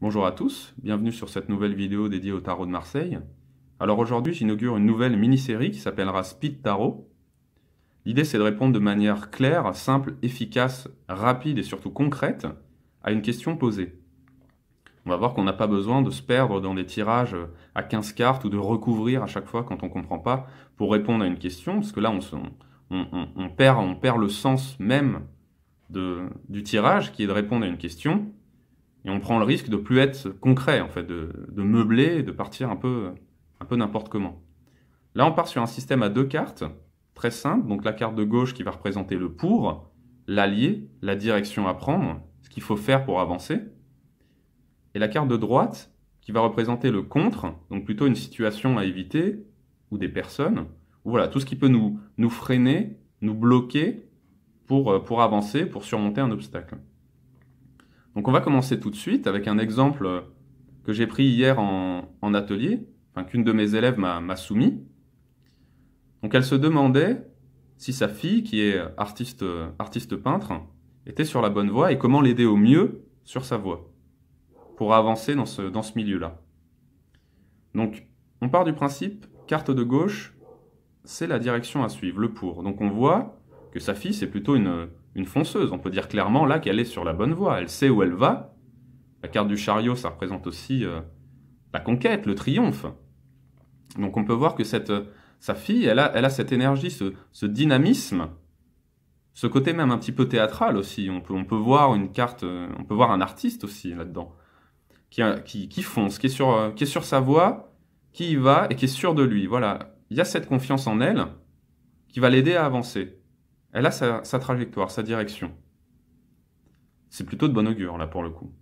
Bonjour à tous, bienvenue sur cette nouvelle vidéo dédiée au tarot de Marseille. Alors aujourd'hui, j'inaugure une nouvelle mini-série qui s'appellera Speed Tarot. L'idée, c'est de répondre de manière claire, simple, efficace, rapide et surtout concrète à une question posée. On va voir qu'on n'a pas besoin de se perdre dans des tirages à 15 cartes ou de recouvrir à chaque fois quand on ne comprend pas pour répondre à une question, parce que là, on perd le sens même du tirage qui est de répondre à une question. Et on prend le risque de plus être concret, en fait, de meubler et de partir un peu n'importe comment. Là, on part sur un système à deux cartes, très simple. Donc la carte de gauche qui va représenter le pour, l'allié, la direction à prendre, ce qu'il faut faire pour avancer. Et la carte de droite qui va représenter le contre, donc plutôt une situation à éviter, ou des personnes, ou voilà, tout ce qui peut nous freiner, nous bloquer pour avancer, pour surmonter un obstacle. Donc on va commencer tout de suite avec un exemple que j'ai pris hier en atelier, enfin, qu'une de mes élèves m'a soumis. Donc elle se demandait si sa fille, qui est artiste peintre, était sur la bonne voie et comment l'aider au mieux sur sa voie pour avancer dans ce milieu-là. Donc on part du principe, carte de gauche, c'est la direction à suivre, le pour. Donc on voit que sa fille, c'est plutôt une fonceuse. On peut dire clairement là qu'elle est sur la bonne voie. Elle sait où elle va. La carte du chariot, ça représente aussi la conquête, le triomphe. Donc on peut voir que sa fille, elle a cette énergie, ce dynamisme, ce côté même un petit peu théâtral aussi. On peut voir une carte, on peut voir un artiste aussi là-dedans, qui fonce, qui est sur sa voie, qui y va et qui est sûr de lui. Voilà, il y a cette confiance en elle qui va l'aider à avancer. Elle a sa trajectoire, sa direction. C'est plutôt de bon augure, là, pour le coup.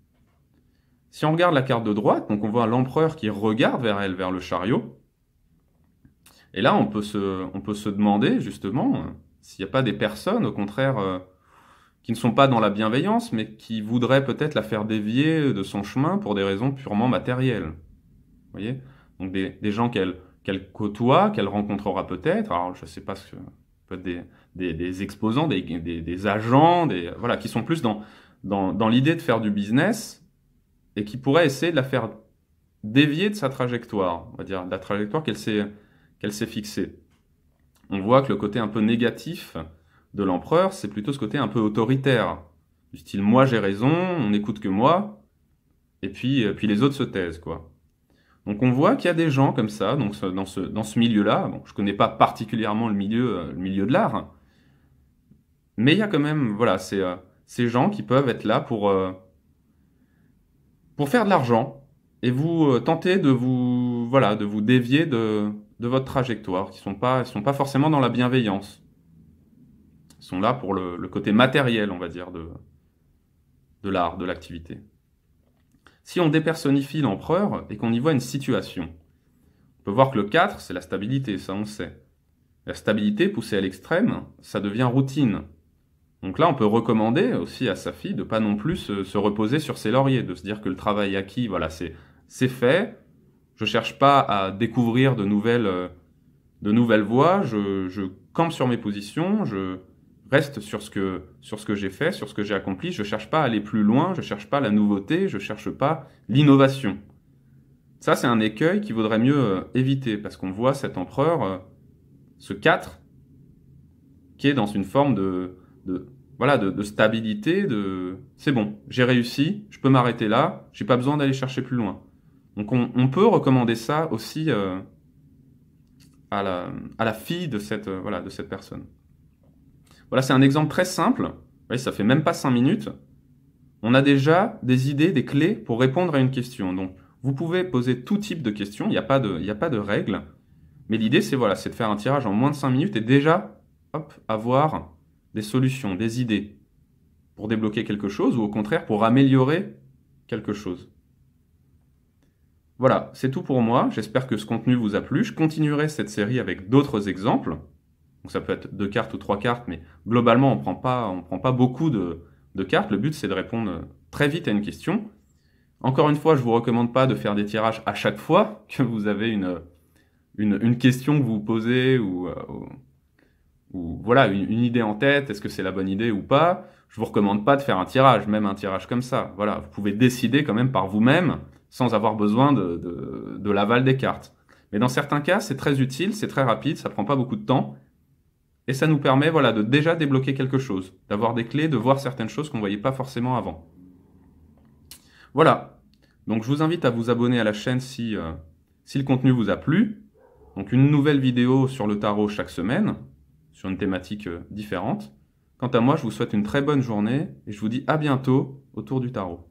Si on regarde la carte de droite, donc on voit l'empereur qui regarde vers elle, vers le chariot. Et là, on peut se demander, justement, s'il n'y a pas des personnes, au contraire, qui ne sont pas dans la bienveillance, mais qui voudraient peut-être la faire dévier de son chemin pour des raisons purement matérielles. Vous voyez ? Donc des gens qu'elle côtoie, qu'elle rencontrera peut-être. Alors, je ne sais pas ce que... Peut-être des exposants, des agents, voilà, qui sont plus dans l'idée de faire du business et qui pourraient essayer de la faire dévier de sa trajectoire, on va dire, de la trajectoire qu'elle s'est fixée. On voit que le côté un peu négatif de l'empereur, c'est plutôt ce côté un peu autoritaire, du style « moi j'ai raison, on n'écoute que moi », et puis les autres se taisent, quoi. Donc on voit qu'il y a des gens comme ça, donc dans ce milieu-là. Bon, je ne connais pas particulièrement le milieu de l'art, mais il y a quand même voilà, ces gens qui peuvent être là pour faire de l'argent et vous tenter de vous dévier de votre trajectoire, qui sont pas forcément dans la bienveillance. Ils sont là pour le côté matériel, on va dire, de l'art, de l'activité. Si on dépersonnifie l'empereur et qu'on y voit une situation, on peut voir que le 4, c'est la stabilité, ça on sait. La stabilité poussée à l'extrême, ça devient routine. Donc là, on peut recommander aussi à sa fille de ne pas non plus se reposer sur ses lauriers, de se dire que le travail acquis, voilà, c'est fait. Je ne cherche pas à découvrir de nouvelles voies, je campe sur mes positions, je reste sur ce que j'ai fait, sur ce que j'ai accompli. Je ne cherche pas à aller plus loin, je ne cherche pas la nouveauté, je ne cherche pas l'innovation. Ça, c'est un écueil qu'il vaudrait mieux éviter, parce qu'on voit cet empereur, ce 4, qui est dans une forme de stabilité, c'est bon, j'ai réussi, je peux m'arrêter là, j'ai pas besoin d'aller chercher plus loin. Donc on peut recommander ça aussi à la fille de cette personne. Voilà, c'est un exemple très simple. Vous voyez, ça fait même pas 5 minutes. On a déjà des idées, des clés pour répondre à une question. Donc, vous pouvez poser tout type de questions. Il n'y a pas de règles. Mais l'idée, c'est de faire un tirage en moins de 5 minutes et déjà, avoir des solutions, des idées pour débloquer quelque chose ou au contraire pour améliorer quelque chose. Voilà, c'est tout pour moi. J'espère que ce contenu vous a plu. Je continuerai cette série avec d'autres exemples. Donc ça peut être 2 cartes ou 3 cartes, mais globalement, on prend pas beaucoup de cartes. Le but, c'est de répondre très vite à une question. Encore une fois, je ne vous recommande pas de faire des tirages à chaque fois que vous avez une question que vous posez ou voilà, une idée en tête. Est-ce que c'est la bonne idée ou pas? Je vous recommande pas de faire un tirage, même un tirage comme ça. Voilà, vous pouvez décider quand même par vous-même, sans avoir besoin de l'aval des cartes. Mais dans certains cas, c'est très utile, c'est très rapide, ça prend pas beaucoup de temps. Et ça nous permet voilà, de déjà débloquer quelque chose, d'avoir des clés, de voir certaines choses qu'on ne voyait pas forcément avant. Voilà, donc je vous invite à vous abonner à la chaîne si le contenu vous a plu. Donc une nouvelle vidéo sur le tarot chaque semaine, sur une thématique différente. Quant à moi, je vous souhaite une très bonne journée et je vous dis à bientôt autour du tarot.